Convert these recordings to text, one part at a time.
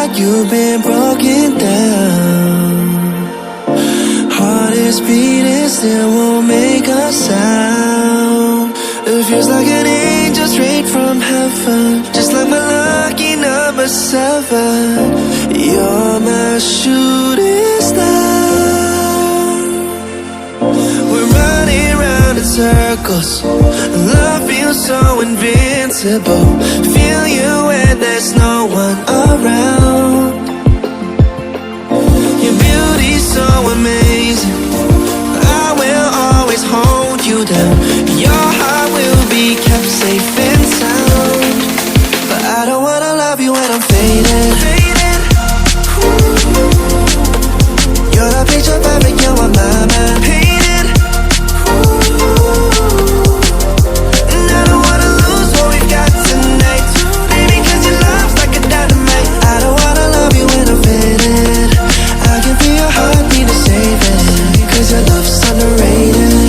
like you've been broken down. Heart is beating, still won't make a sound. It feels like an angel straight from heaven, just like my lucky number 7. You're my shooting star. We're running round in circles, love feels so invincible. Feel you when there's no one around. Your beauty's so amazing, I will always hold you down. Your heart will be kept safe and sound. But I don't wanna love you when I'm faded. You're the picture perfect, you're on my mind. Painted. And I don't wanna lose what we've got tonight, baby, cause your love's like a dynamite. I don't wanna love you when I'm faded. I can feel your heartbeat to save it, cause your love's underrated.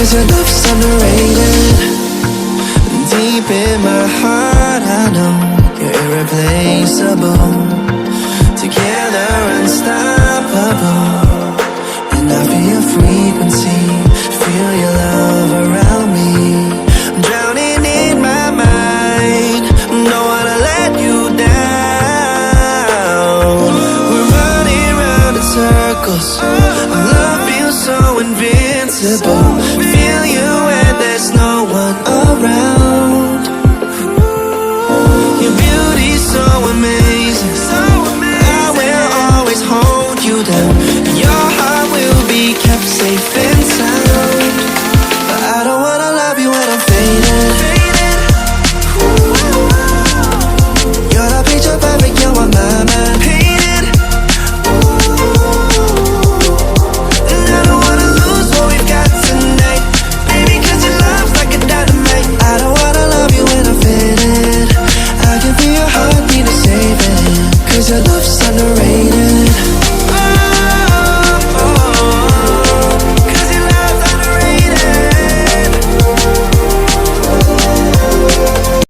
Cause your love's underrated. Deep in my heart I know you're irreplaceable. Together unstoppable. And I feel your frequency, feel your love.